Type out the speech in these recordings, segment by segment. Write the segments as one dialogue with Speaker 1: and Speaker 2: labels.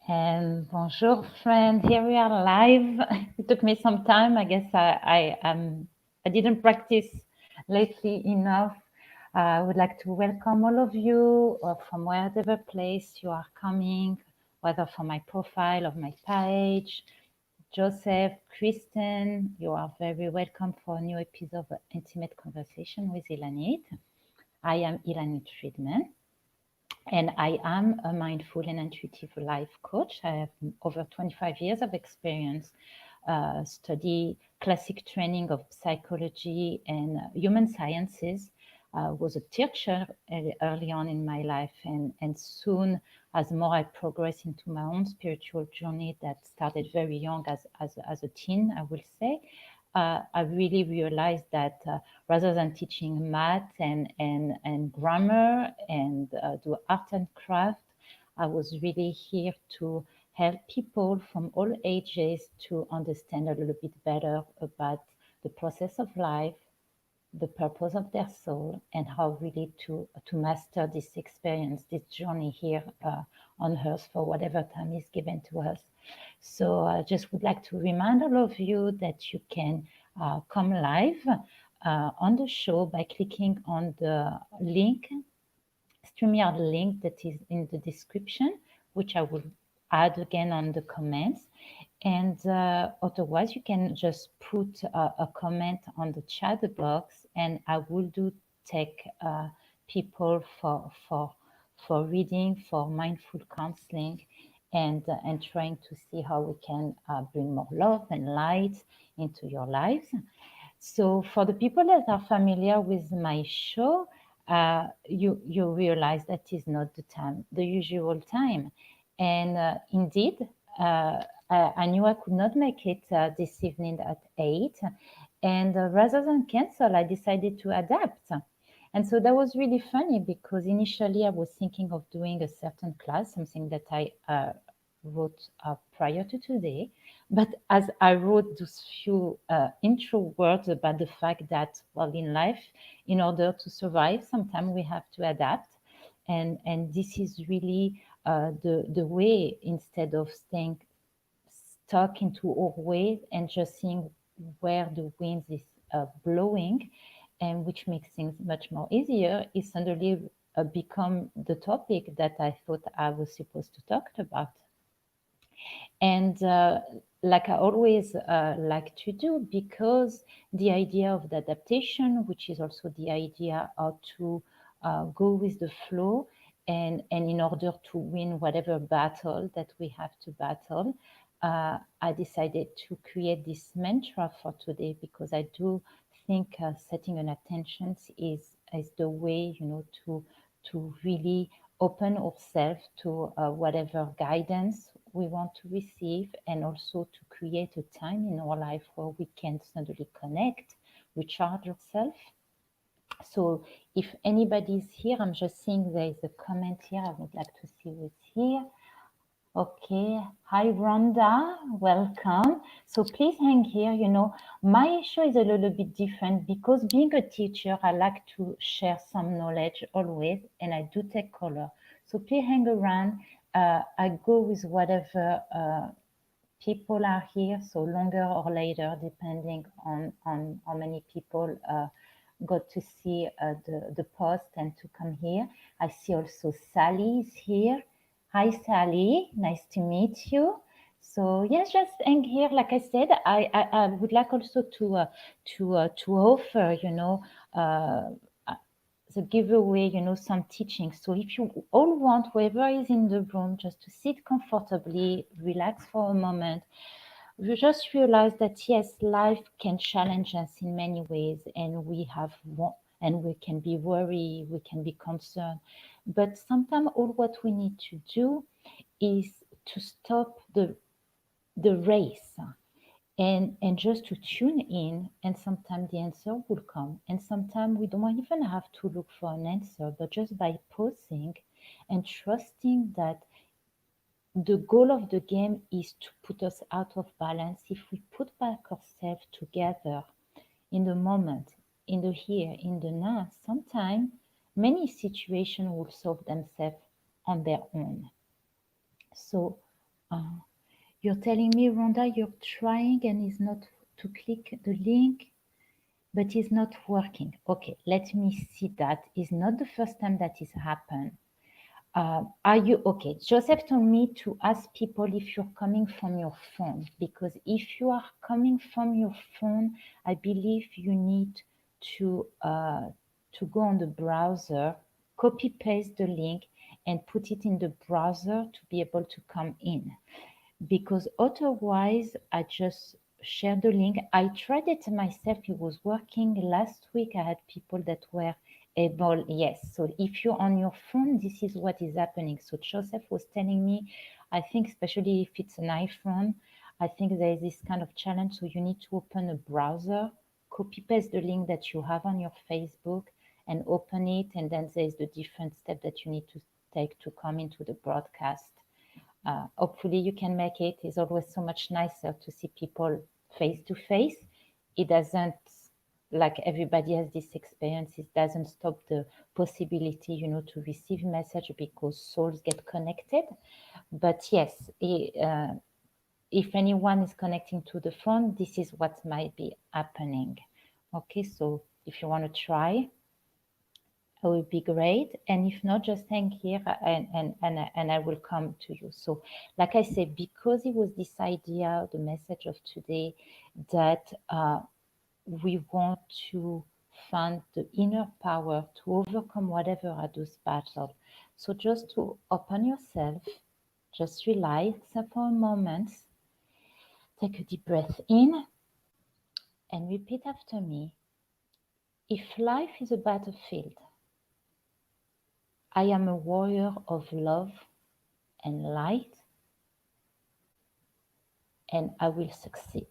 Speaker 1: And bonjour, friends. Here we are live. It took me some time. I guess I didn't practice lately enough. I would like to welcome all of you from whatever place you are coming, whether from my profile or my page. Joseph, Kristen, you are very welcome for a new episode of Intimate Conversation with Ilanit. I am Ilanit Friedman. And I am a mindful and intuitive life coach. I have over 25 years of experience, study classic training of psychology and human sciences. Was a teacher early on in my life, and soon, as more I progress into my own spiritual journey that started very young as a teen, I will say, I really realized that rather than teaching math and grammar and do art and craft, I was really here to help people from all ages to understand a little bit better about the process of life, the purpose of their soul, and how really to master this experience, this journey here on earth for whatever time is given to us. So I just would like to remind all of you that you can come live on the show by clicking on the link, StreamYard link that is in the description, which I will add again on the comments. And otherwise, you can just put a comment on the chat box, and I will do take people for reading, for mindful counseling, and trying to see how we can bring more love and light into your lives. So for the people that are familiar with my show, you realize that is not the usual time, and indeed, I knew I could not make it this evening at 8, and rather than cancel, I decided to adapt. And so that was really funny because initially I was thinking of doing a certain class, something that I wrote prior to today. But as I wrote those few intro words about the fact that, well, in life, in order to survive, sometimes we have to adapt. And this is really the way, instead of staying stuck into our ways and just seeing where the wind is blowing, and which makes things much more easier, is suddenly become the topic that I thought I was supposed to talk about. And like I always like to do, because the idea of the adaptation, which is also the idea of to go with the flow, and in order to win whatever battle that we have to battle, I decided to create this mantra for today, because I do think setting an attention is the way, to really open ourselves to whatever guidance we want to receive, and also to create a time in our life where we can suddenly connect, recharge ourselves. So if anybody's here, I'm just seeing there is a comment here. I would like to see who's here. Okay. Hi, Rhonda. Welcome. So please hang here. My show is a little bit different because being a teacher, I like to share some knowledge always, and I do take color. So please hang around. I go with whatever people are here, so longer or later, depending on how many people got to see the post and to come here. I see also Sally is here. Hi, Sally. Nice to meet you. So yes, just hang here. Like I said, I would like also to offer, uh, the giveaway, some teaching. So if you all want, whoever is in the room, just to sit comfortably, relax for a moment, we just realize that yes, life can challenge us in many ways, and and we can be worried, we can be concerned, but sometimes all what we need to do is to stop the race, and just to tune in, and sometimes the answer will come, and sometimes we don't even have to look for an answer, but just by pausing and trusting that the goal of the game is to put us out of balance. If we put back ourselves together in the moment, in the here, in the now, sometimes many situations will solve themselves on their own. So Uh, you're telling me, Rhonda, you're trying and is not to click the link, but it's not working. Okay, let me see that. It's not the first time that has happened. Are you okay? Joseph told me to ask people if you're coming from your phone, because if you are coming from your phone, I believe you need to go on the browser, copy paste the link, and put it in the browser to be able to come in, because otherwise I just share the link. I tried it myself. It was working last week. I had people that were able, yes. So if you're on your phone, this is what is happening. So Joseph was telling me, I think especially if it's an iPhone, I think there is this kind of challenge. So you need to open a browser, copy paste the link that you have on your Facebook and open it. And then there's the different step that you need to take to come into the broadcast. Hopefully you can make it. It's always so much nicer to see people face to face. It doesn't, like everybody has this experience, it doesn't stop the possibility, to receive message because souls get connected. But yes, if anyone is connecting to the phone, this is what might be happening. Okay, so if you want to try, it would be great. And if not, just hang here and I will come to you. So like I said, because it was this idea, the message of today, that we want to find the inner power to overcome whatever are those battles. So just to open yourself, just relax for a moment, take a deep breath in and repeat after me. If life is a battlefield, I am a warrior of love and light, and I will succeed.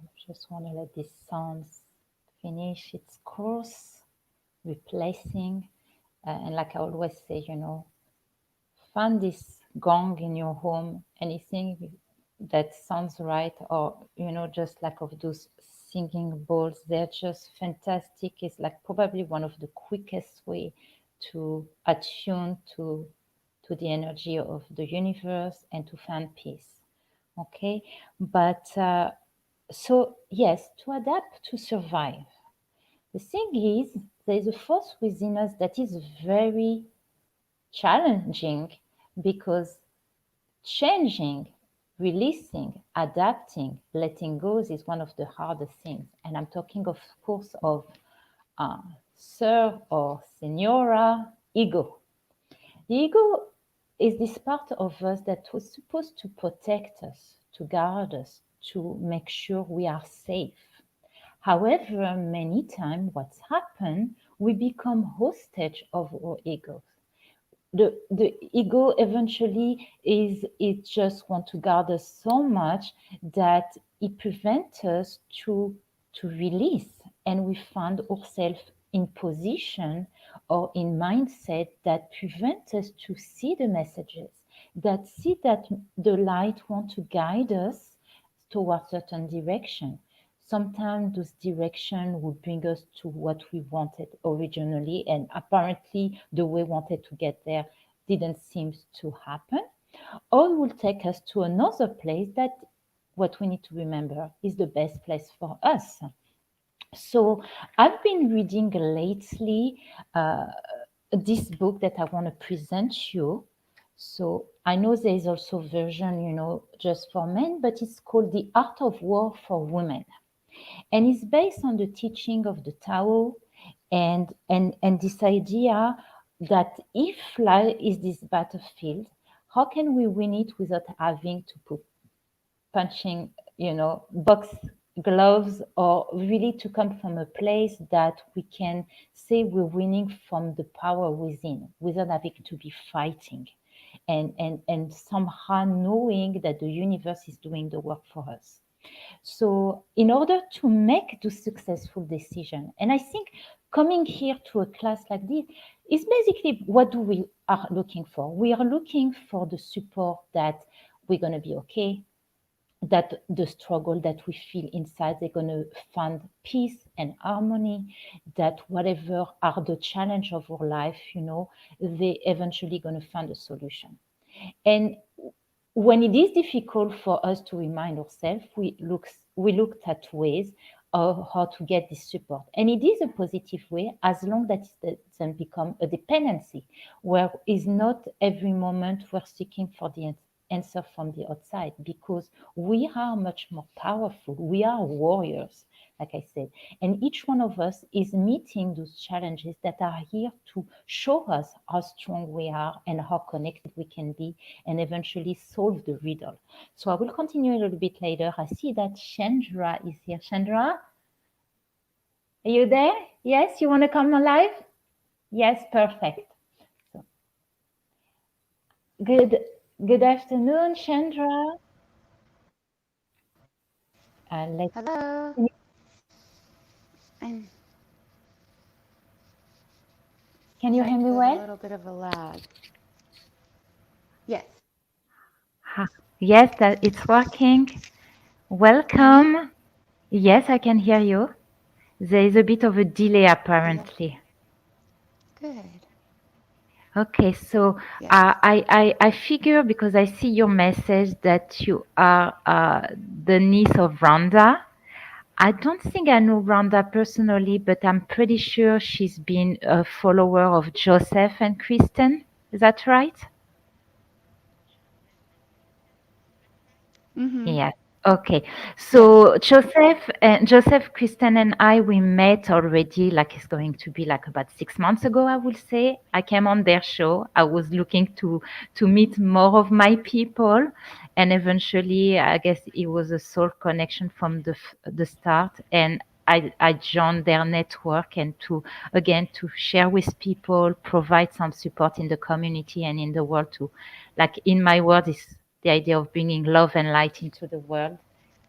Speaker 1: I just want to let this sound finish its course, replacing, and like I always say, find this gong in your home, anything that sounds right, or just like of those singing bowls, they're just fantastic. It's like probably one of the quickest way to attune to the energy of the universe and to find peace. Okay, but so yes, to adapt, to survive. The thing is, there is a force within us that is very challenging, because changing, releasing, adapting, letting go is one of the hardest things. And I'm talking, of course, of uh, Sir or Senora ego. The ego is this part of us that was supposed to protect us, to guard us, to make sure we are safe. However, many times what's happened, we become hostage of our ego. The ego eventually is, it just want to guard us so much that it prevents us to release, and we find ourselves in position or in mindset that prevent us to see the messages, that see that the light want to guide us towards certain direction. Sometimes those direction will bring us to what we wanted originally, and apparently the way we wanted to get there didn't seem to happen, or it will take us to another place that, what we need to remember, is the best place for us. So I've been reading lately this book that I want to present you. So I know there is also a version, just for men, but it's called The Art of War for Women. And it's based on the teaching of the Tao, and this idea that if life is this battlefield, how can we win it without having to put punching, box gloves, or really to come from a place that we can say we're winning from the power within without having to be fighting, and somehow knowing that the universe is doing the work for us. So in order to make the successful decision, and I think coming here to a class like this is basically what do we are looking for. We are looking for the support that we're going to be okay, that the struggle that we feel inside, they're going to find peace and harmony, that whatever are the challenge of our life, they eventually going to find a solution. And when it is difficult for us to remind ourselves, we looked at ways of how to get this support. And it is a positive way as long that it doesn't become a dependency, where is not every moment we're seeking for the answer from the outside, because we are much more powerful. We are warriors, like I said. And each one of us is meeting those challenges that are here to show us how strong we are and how connected we can be, and eventually solve the riddle. So I will continue a little bit later. I see that Chandra is here. Chandra, are you there? Yes, you want to come live? Yes, perfect. So, good good afternoon, Chandra. Let's
Speaker 2: Hello. I'm
Speaker 1: can you hear
Speaker 2: sorry
Speaker 1: me
Speaker 2: if there's
Speaker 1: well?
Speaker 2: a little bit of a lag. Yes.
Speaker 1: Ha, yes, that it's working.
Speaker 2: Can you hear me?
Speaker 1: Welcome. Yes, I can hear you. There is a bit of a delay
Speaker 2: Yes.
Speaker 1: apparently.
Speaker 2: Good.
Speaker 1: Okay, so
Speaker 2: Yes.
Speaker 1: I figure because I see your message that you are the niece of Rhonda. I don't think I know Rhonda personally, but I'm pretty sure she's been a follower of Joseph and Kristen. Is that right?
Speaker 2: Mm-hmm.
Speaker 1: Yes. Okay.
Speaker 2: Yes.
Speaker 1: So Joseph, Kristen, and I, we met already. Like it's going to be like about 6 months ago, I would say. I came on their show. I was looking to meet more of my people, and eventually, I guess it was a soul connection from the start. And I joined their network, and to again to share with people, provide some support in the community and in the world to, like in my world is the idea of bringing love and light into the world,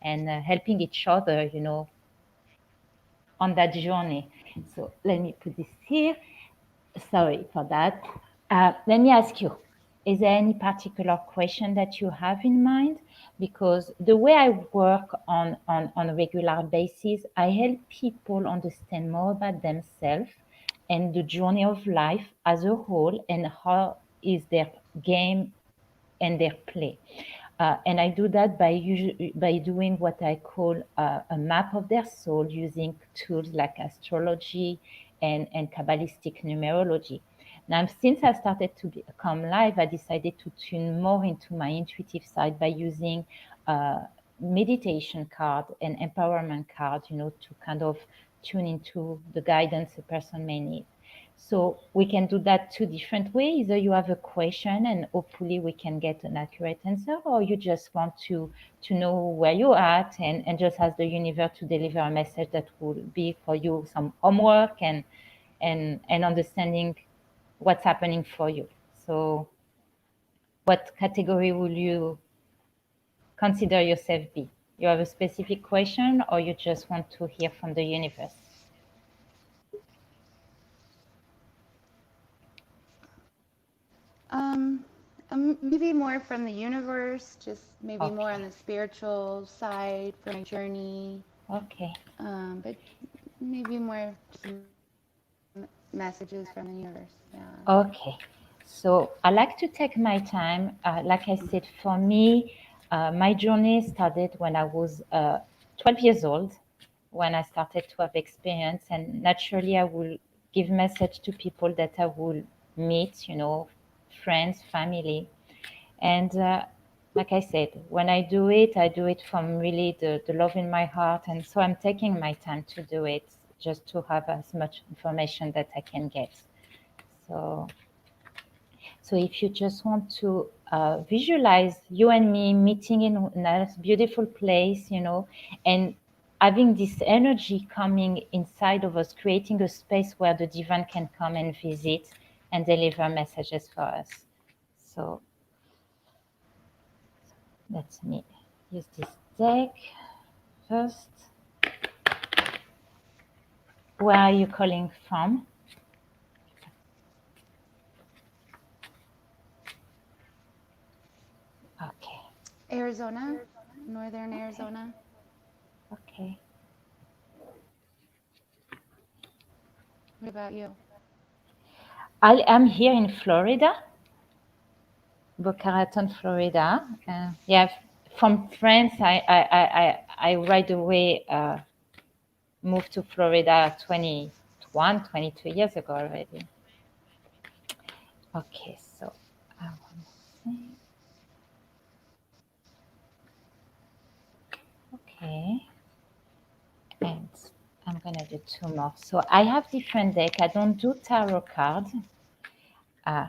Speaker 1: and helping each other, on that journey. So let me put this here. Sorry for that. Let me ask you, is there any particular question that you have in mind? Because the way I work on a regular basis, I help people understand more about themselves and the journey of life as a whole, and how is their game and their play. And I do that by doing what I call a map of their soul, using tools like astrology and Kabbalistic numerology. Now, since I started to become live, I decided to tune more into my intuitive side by using uh, meditation card and empowerment card, to kind of tune into the guidance a person may need. So we can do that two different ways. Either you have a question and hopefully we can get an accurate answer, or you just want to know where you're at, and just ask the universe to deliver a message that will be for you some homework and understanding what's happening for you. So what category will you consider yourself be? You have a specific question, or you just want to hear from the universe?
Speaker 2: Maybe more from the universe, just maybe more on
Speaker 1: Okay.
Speaker 2: the spiritual side for my journey.
Speaker 1: Okay.
Speaker 2: But maybe more some messages from the universe. Yeah.
Speaker 1: Okay, so I like to take my time. Like I said, for me, my journey started when I was 12 years old, when I started to have experience, and naturally, I will give message to people that I will meet, friends, family, and like I said, when I do it from really the love in my heart, and so I'm taking my time to do it, just to have as much information that I can get. So. So if you just want to visualize you and me meeting in a nice, beautiful place, and having this energy coming inside of us, creating a space where the divine can come and visit and deliver messages for us. So let me use this deck first. Where are you calling from? Okay.
Speaker 2: Arizona. northern
Speaker 1: Okay.
Speaker 2: Arizona.
Speaker 1: Okay.
Speaker 2: What about you?
Speaker 1: I am here in Florida, Boca Raton, Florida. Yeah, from France, I right away moved to Florida 21, 22 years ago already. Okay, so one more thing. Okay, and I'm gonna do two more. So I have different deck. I don't do tarot cards, uh,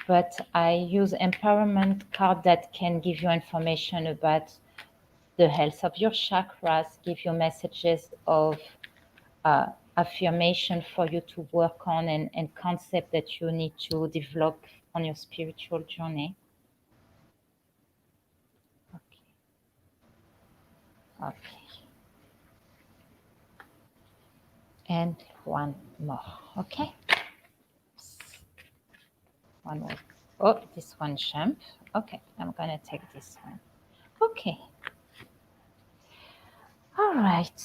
Speaker 1: but I use empowerment card that can give you information about the health of your chakras, give you messages of uh, affirmation for you to work on and concept that you need to develop on your spiritual journey. Okay. Okay. And one more. Okay. One more. Oh, this one jump. Okay, I'm gonna take this one. Okay. All right.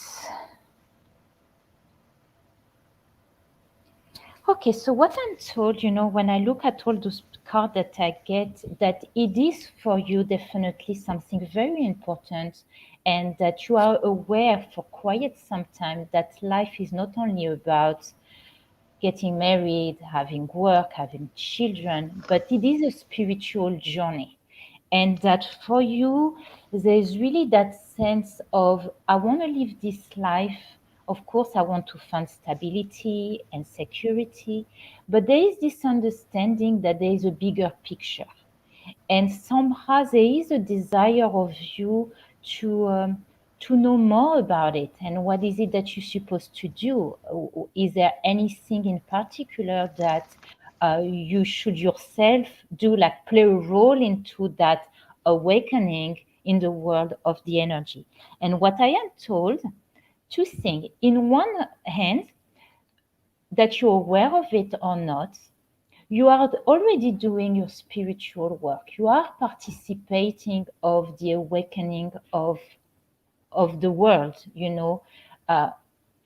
Speaker 1: Okay, so what I'm told, when I look at all those cards that I get, that it is for you definitely something very important, and that you are aware for quite some time that life is not only about getting married, having work, having children, but it is a spiritual journey. And that for you, there's really that sense of, I want to live this life. Of course, I want to find stability and security, but there is this understanding that there is a bigger picture. And somehow there is a desire of you to know more about it, and what is it that you're supposed to do. Is there anything in particular that you should yourself do, like play a role into that awakening in the world of the energy? And what I am told, two things. In one hand, that you're aware of it or not, you are already doing your spiritual work. You are participating of the awakening of the world, uh,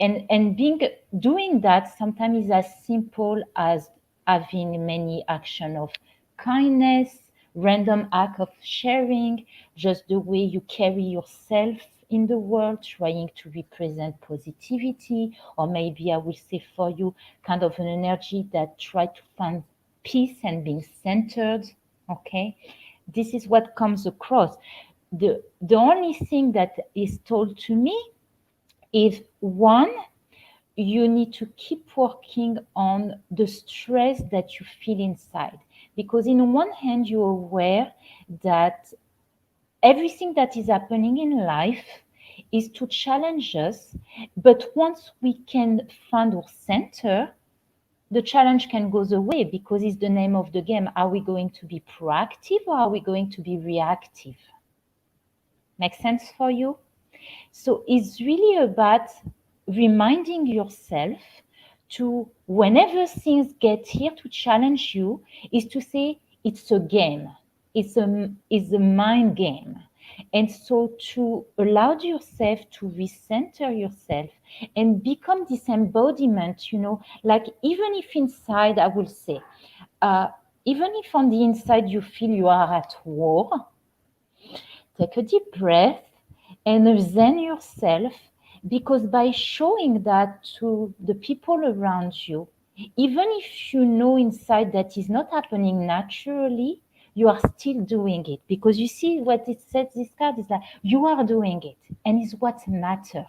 Speaker 1: and being doing that sometimes is as simple as having many action of kindness, random act of sharing, just the way you carry yourself in the world, trying to represent positivity, or maybe I will say for you, kind of an energy that try to find peace and being centered. Okay, this is what comes across. The only thing that is told to me is, one, you need to keep working on the stress that you feel inside, because in one hand you're aware that everything that is happening in life is to challenge us, but once we can find our center, the challenge can go away, because it's the name of the game. Are we going to be proactive or are we going to be reactive? Make sense for you? So it's really about reminding yourself to, whenever things get here to challenge you, is to say it's a game. It's a mind game. And so to allow yourself to recenter yourself and become this embodiment, like, even if inside, I will say, uh, even if on the inside you feel you are at war, take a deep breath and zen yourself, because by showing that to the people around you, even if you know inside that is not happening naturally, you are still doing it, because you see what it says, this card is that you are doing it, and is what matter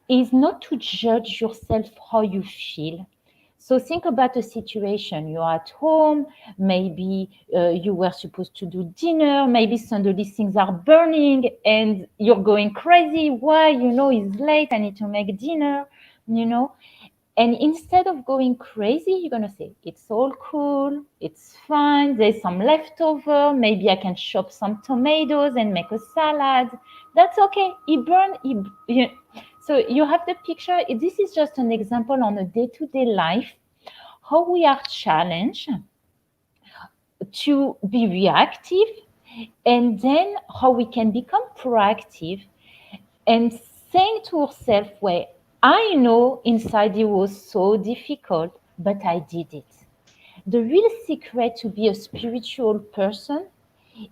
Speaker 1: is not to judge yourself how you feel. So think about a situation. You're at home, maybe you were supposed to do dinner, maybe suddenly things are burning and you're going crazy. Why? It's late, I need to make dinner, you know. And instead of going crazy, you're going to say, it's all cool, it's fine, there's some leftover, maybe I can chop some tomatoes and make a salad. That's okay. It burned. So you have the picture. This is just an example on a day-to-day life, how we are challenged to be reactive And then how we can become proactive and saying to ourselves, well, I know inside it was so difficult, but I did it. The real secret to be a spiritual person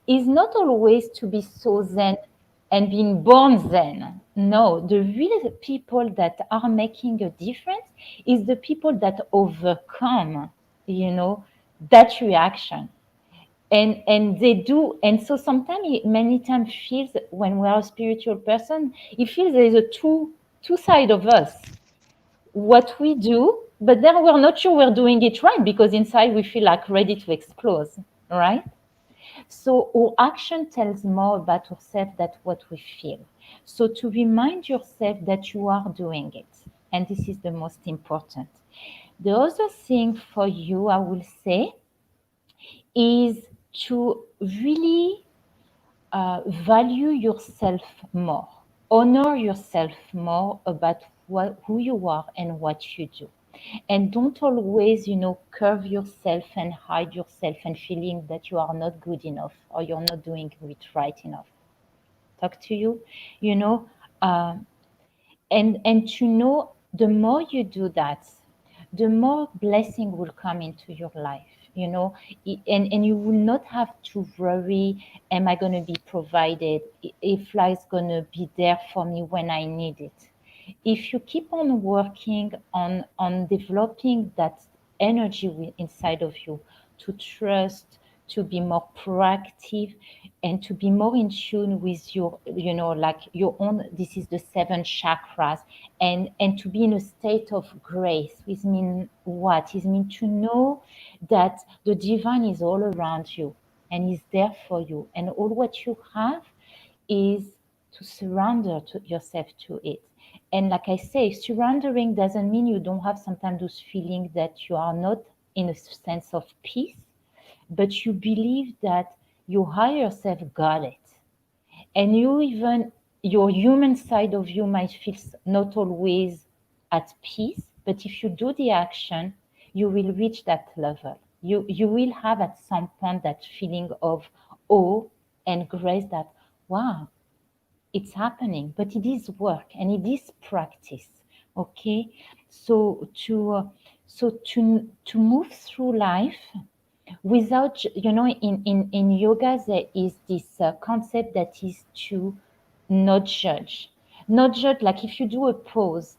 Speaker 1: is not always to be so zen and being born zen. No, the real people that are making a difference is the people that overcome, you know, that reaction. And they do, and so sometimes many times feels when we are a spiritual person, it feels there is a two side of us, what we do, but then we're not sure we're doing it right because inside we feel like ready to explode, right? So our action tells more about ourselves than what we feel. So to remind yourself that you are doing it, and this is the most important. The other thing for you, I will say, is to really value yourself more, honor yourself more about who you are and what you do. And don't always, curve yourself and hide yourself and feeling that you are not good enough or you're not doing it right enough. Talk to you, you know, uh, and to know the more you do that, the more blessing will come into your life, and you will not have to worry, am I going to be provided, if life's going to be there for me when I need it. If you keep on working on developing that energy inside of you, to trust, to be more proactive, and to be more in tune with your, like your own, this is the seven chakras, and to be in a state of grace, which mean what? It means to know that the divine is all around you and is there for you, and all what you have is to surrender to yourself to it. And like I say, surrendering doesn't mean you don't have sometimes those feelings that you are not in a sense of peace, but you believe that your higher self got it. And you even, your human side of you might feel not always at peace, but if you do the action, you will reach that level. You will have at some point that feeling of awe and grace that, wow, it's happening, but it is work and it is practice. Okay, so to move through life without, in yoga there is this concept that is to not judge. Not judge, like if you do a pose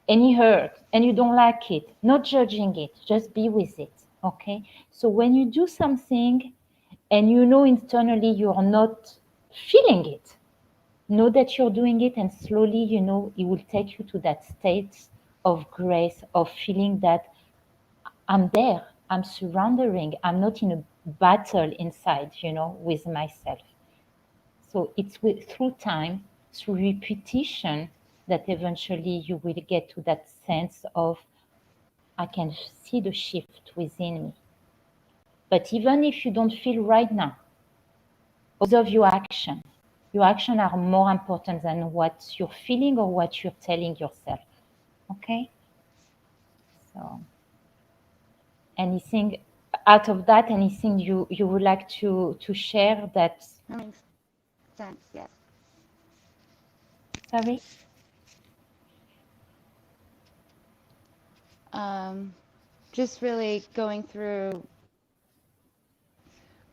Speaker 1: and it hurts and you don't like it, not judging it, just be with it. Okay, so when you do something and you know internally you're not feeling it, know that you're doing it, and slowly, it will take you to that state of grace, of feeling that I'm there, I'm surrendering, I'm not in a battle inside, with myself. So it's through time, through repetition, that eventually you will get to that sense of, I can see the shift within me. But even if you don't feel right now, observe your action. Your actions are more important than what you're feeling or what you're telling yourself. Okay? So anything out of that, anything you would like to share that,
Speaker 2: That makes sense. Yes.
Speaker 1: sorry?
Speaker 2: Um, just really going through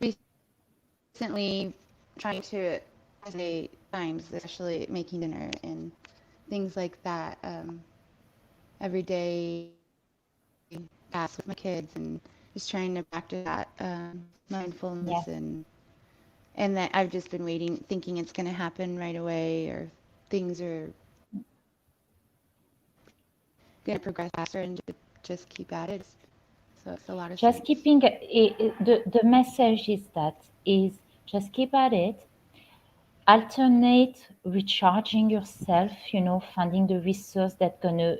Speaker 2: recently, trying to isolate times, especially making dinner and things like that. Every day, tasks with my kids, and just trying to practice that mindfulness,
Speaker 1: Yes.
Speaker 2: and that I've just been waiting, thinking it's going to happen right away, or things are going to progress faster, and just keep at it. So it's a lot of
Speaker 1: Just
Speaker 2: sense.
Speaker 1: keeping the message is that is just keep at it, alternate recharging yourself, finding the resource that gonna,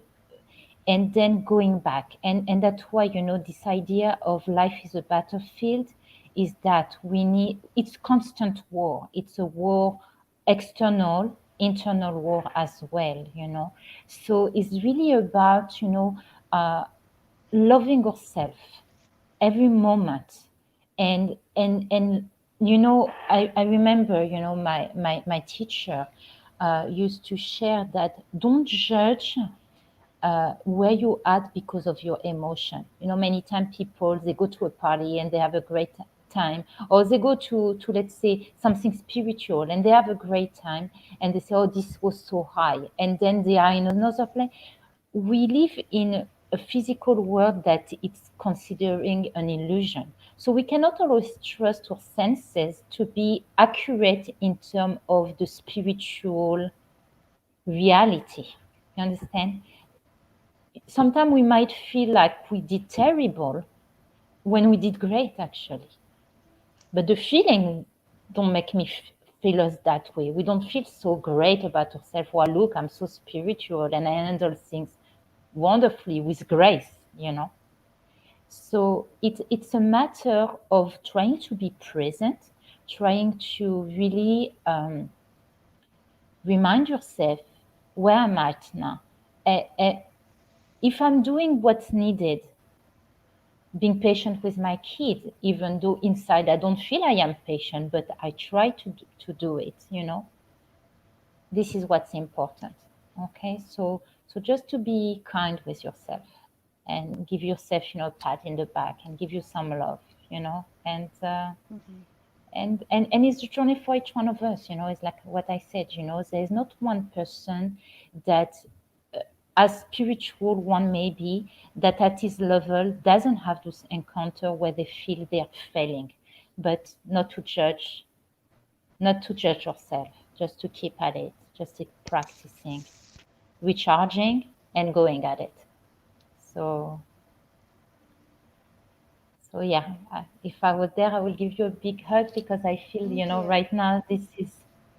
Speaker 1: and then going back, and that's why, this idea of life is a battlefield is that we need, it's constant war, it's a war, external, internal war as well, so it's really about, uh, loving ourselves every moment, and I remember, my teacher used to share that don't judge where you at because of your emotion. Many times people, they go to a party and they have a great time, or they go to let's say something spiritual and they have a great time, and they say, oh, this was so high, and then they are in another place. We live in a physical world that it's considering an illusion. So we cannot always trust our senses to be accurate in terms of the spiritual reality. You understand? Sometimes we might feel like we did terrible when we did great, actually. But the feeling don't make me feel us that way. We don't feel so great about ourselves. Well, look, I'm so spiritual and I handle things wonderfully with grace. So it's a matter of trying to be present, trying to really remind yourself, where am I at now? If I'm doing what's needed, being patient with my kid, even though inside I don't feel I am patient, but I try to do it. This is what's important. Okay, so just to be kind with yourself and give yourself, a pat in the back and give you some love,
Speaker 2: Mm-hmm.
Speaker 1: and it's a journey for each one of us. It's like what I said. There's not one person that, as spiritual one may be, that at his level doesn't have this encounter where they feel they're failing, but not to judge yourself, just to keep at it, just keep practicing, recharging, and going at it. So, so yeah, if I was there, I will give you a big hug because I feel,
Speaker 2: Thank you.
Speaker 1: right now, this is,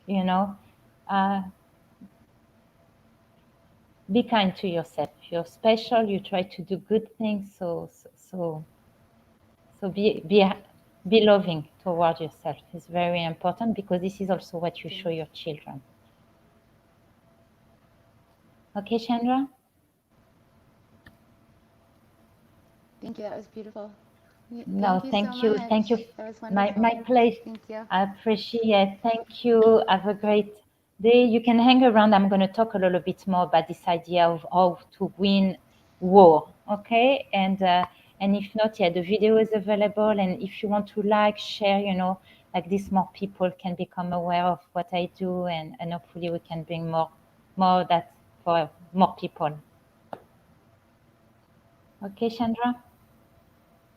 Speaker 1: you know, uh, be kind to yourself. You're special. You try to do good things. So be loving toward yourself is very important because this is also what you show
Speaker 2: Thanks.
Speaker 1: your children. Okay, Chandra?
Speaker 2: Thank you. That was beautiful.
Speaker 1: No,
Speaker 2: Thank you so
Speaker 1: thank you.
Speaker 2: much.
Speaker 1: Thank you.
Speaker 2: That was
Speaker 1: My
Speaker 2: wonderful.
Speaker 1: pleasure.
Speaker 2: Thank you.
Speaker 1: I appreciate. Thank you. Have a great day. You can hang around. I'm going to talk a little bit more about this idea of how to win war. Okay. And if not, yeah, the video is available. And if you want to like, share, like this, more people can become aware of what I do, and hopefully we can bring more of that for more people. Okay, Chandra.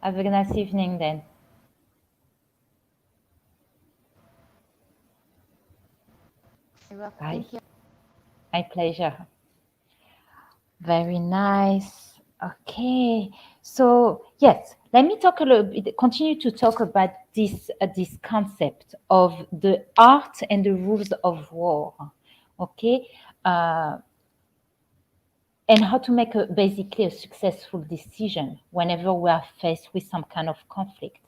Speaker 1: Have a nice evening then.
Speaker 2: You're welcome.
Speaker 1: Bye.
Speaker 2: Thank you.
Speaker 1: My pleasure. Very nice. Okay. So yes, let me talk a little bit, continue to talk about this concept of the art and the rules of war. Okay. Uh, and how to make basically a successful decision whenever we are faced with some kind of conflict.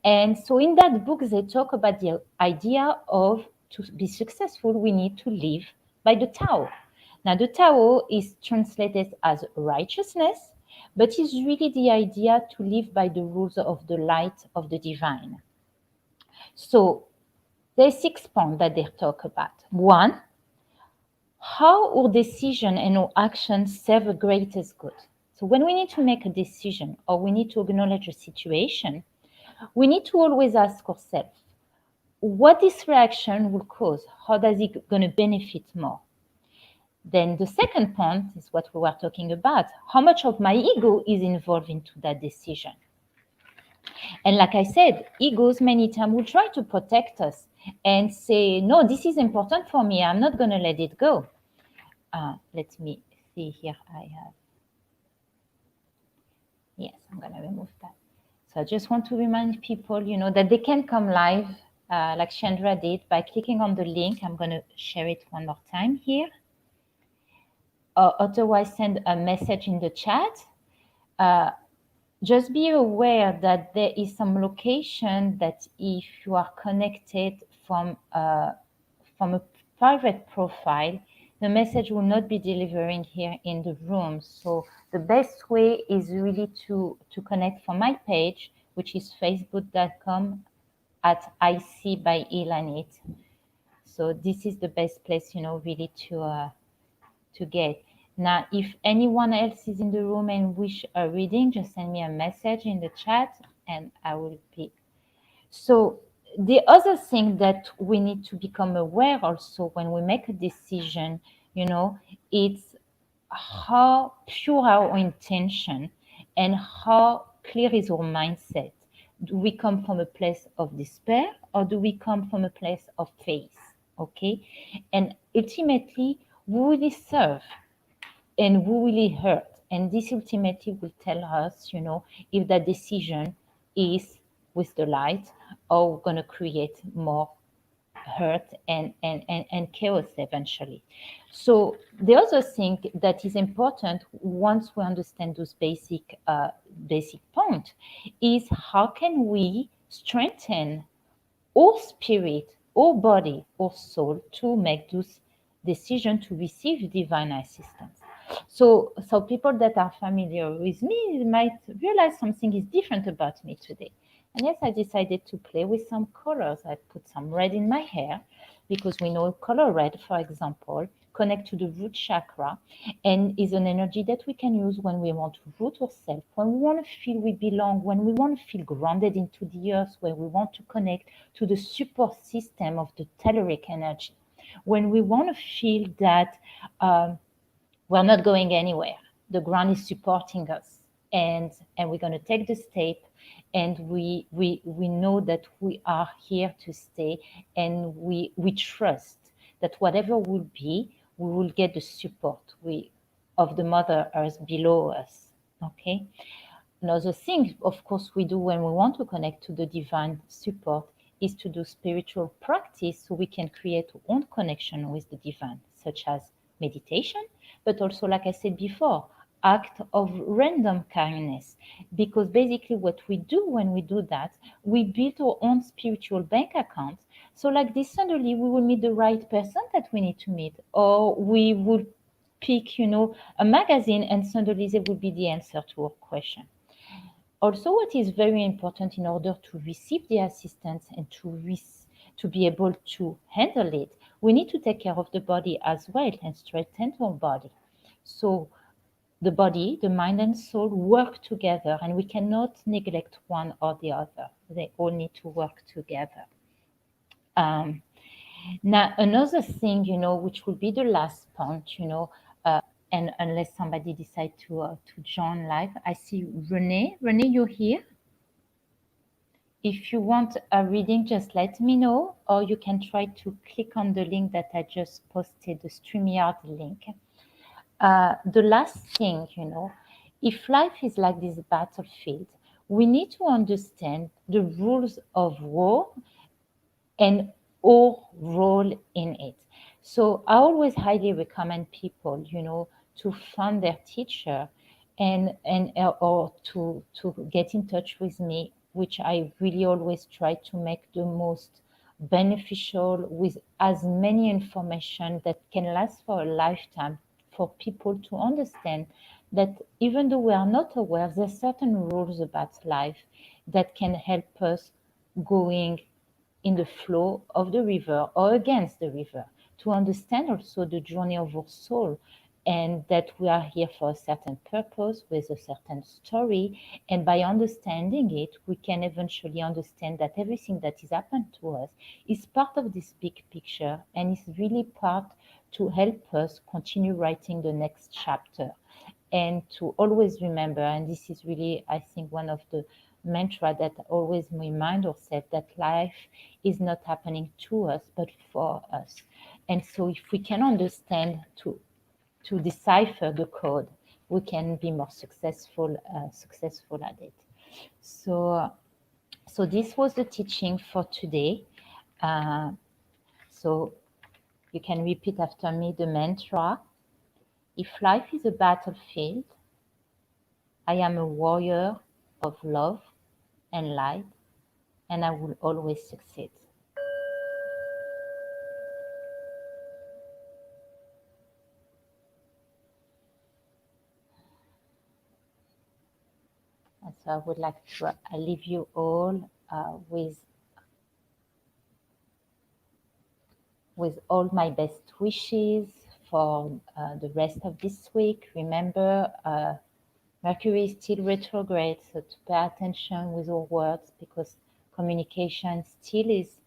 Speaker 1: And so in that book, they talk about the idea of, to be successful, we need to live by the Tao. Now, the Tao is translated as righteousness, but is really the idea to live by the rules of the light of the divine. So there's 6 points that they talk about. One, how our decision and our actions serve the greatest good. So when we need to make a decision or we need to acknowledge a situation, we need to always ask ourselves, what this reaction will cause? How does it going to benefit more? Then the second point is what we were talking about. How much of my ego is involved into that decision? And like I said, egos many times will try to protect us and say, no, this is important for me. I'm not going to let it go. Let me see here. I have, yes, I'm going to remove that. So I just want to remind people, that they can come live, like Chandra did, by clicking on the link. I'm going to share it one more time here. Otherwise, send a message in the chat. Just be aware that there is some location that if you are connected from a private profile, the message will not be delivering here in the room. So the best way is really to connect from my page, which is facebook.com at IC by Ilanit. So this is the best place, really to get. Now, if anyone else is in the room and wish a reading, just send me a message in the chat and I will be. So the other thing that we need to become aware also when we make a decision, it's how pure our intention and how clear is our mindset. Do we come from a place of despair or do we come from a place of faith? Okay. And ultimately, who will we serve and who will it hurt? And this ultimately will tell us, if that decision is with the light or we're going to create more hurt and chaos eventually. So the other thing that is important once we understand those basic points is how can we strengthen our spirit, our body, our soul to make those decisions to receive divine assistance. So people that are familiar with me might realize something is different about me today. And yes, I decided to play with some colors. I put some red in my hair because we know color red, for example, connect to the root chakra and is an energy that we can use when we want to root ourselves, when we want to feel we belong, when we want to feel grounded into the earth, when we want to connect to the support system of the telluric energy, when we want to feel that we're not going anywhere. The ground is supporting us, and we're going to take the step, and we know that we are here to stay, and we trust that whatever will be, we will get the support of the Mother Earth below us. Okay. Another thing, of course, we do when we want to connect to the divine support is to do spiritual practice so we can create our own connection with the divine, such as meditation, but also, like I said before, act of random kindness. Because basically what we do when we do that, we build our own spiritual bank account. So like this, suddenly we will meet the right person that we need to meet, or we will pick, a magazine and suddenly there will be the answer to our question. Also, what is very important in order to receive the assistance and to be able to handle it, we need to take care of the body as well and strengthen our body. So the body, the mind and soul work together and we cannot neglect one or the other. They all need to work together. Um, Now, another thing, which will be the last point, and unless somebody decide to join live, I see Renee. Renee, you're here. If you want a reading, just let me know, or you can try to click on the link that I just posted, the StreamYard link. The last thing, if life is like this battlefield, we need to understand the rules of war and our role in it. So I always highly recommend people, to find their teacher and or to get in touch with me, which I really always try to make the most beneficial with as many information that can last for a lifetime for people to understand that even though we are not aware, there's certain rules about life that can help us going in the flow of the river or against the river, to understand also the journey of our soul and that we are here for a certain purpose with a certain story. And by understanding it, we can eventually understand that everything that is happened to us is part of this big picture and is really part to help us continue writing the next chapter. And to always remember, and this is really, I think, one of the mantra that always remind ourselves that life is not happening to us but for us. And so if we can understand to decipher the code, we can be more successful at it. So this was the teaching for today. So you can repeat after me the mantra: if life is a battlefield, I am a warrior of love and light, and I will always succeed. And so I would like to leave you all with with all my best wishes for the rest of this week. Remember, Mercury is still retrograde, so to pay attention with our words because communication still is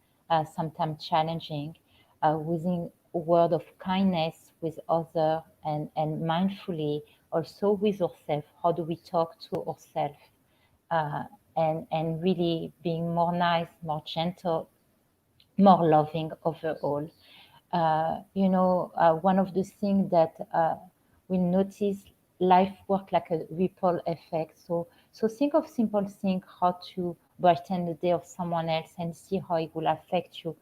Speaker 1: sometimes challenging. Using a word of kindness with other and mindfully also with ourselves. How do we talk to ourselves? Uh, and really being more nice, more gentle, more loving overall. One of the things that we notice, life work like a ripple effect. So think of simple things, how to brighten the day of someone else and see how it will affect you.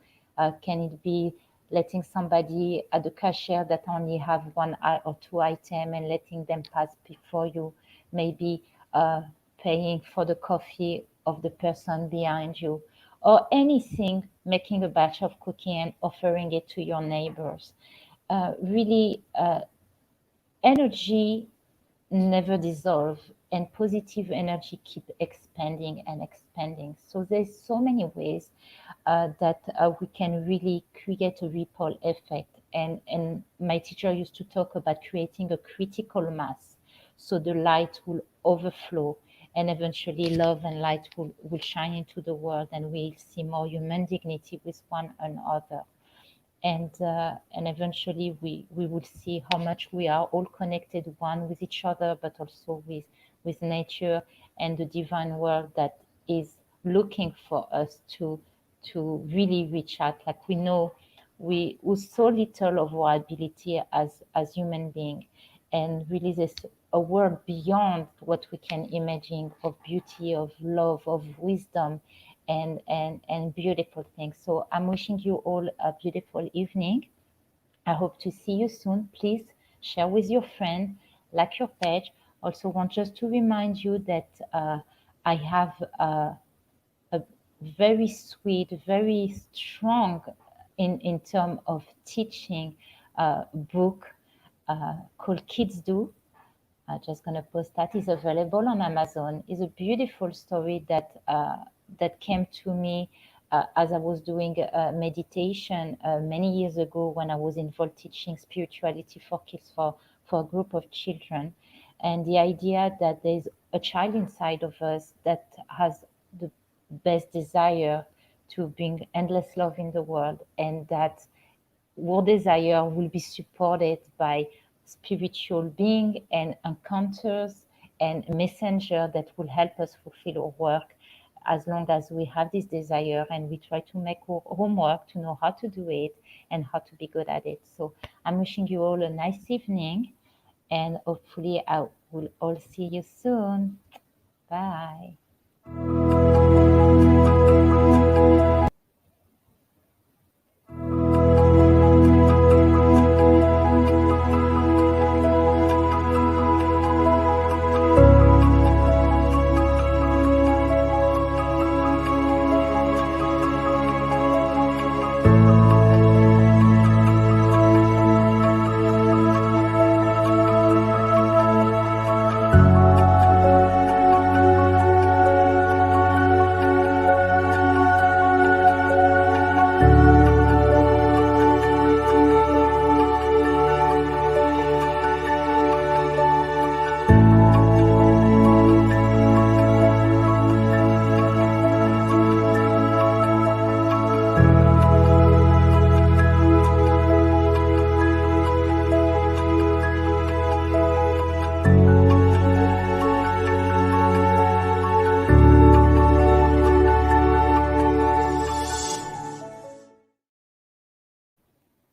Speaker 1: Can it be letting somebody at the cashier that only have or two item and letting them pass before you? Maybe paying for the coffee of the person behind you, or anything, making a batch of cookie and offering it to your neighbors. Really, energy never dissolve, and positive energy keep expanding and expanding. So there's so many ways that we can really create a ripple effect. And my teacher used to talk about creating a critical mass, so the light will overflow, and eventually love and light will shine into the world, and we'll see more human dignity with one another. And eventually we will see how much we are all connected, one with each other, but also with nature and the divine world that is looking for us to really reach out. Like we know we so little of our ability as human being, and really there's a world beyond what we can imagine, of beauty, of love, of wisdom, and beautiful things. So I'm wishing you all a beautiful evening. I hope to see you soon. Please share with your friend, like your page. Also want just to remind you that I have a very sweet, very strong in terms of teaching book called Kids Do. I'm just going to post that. Is available on Amazon. It's a beautiful story that came to me as I was doing meditation many years ago when I was involved teaching spirituality for kids for a group of children. And the idea that there's a child inside of us that has the best desire to bring endless love in the world, and that our desire will be supported by spiritual being and encounters and messenger that will help us fulfill our work, as long as we have this desire and we try to make our homework to know how to do it and how to be good at it. So I'm wishing you all a nice evening, and hopefully I will all see you soon. Bye.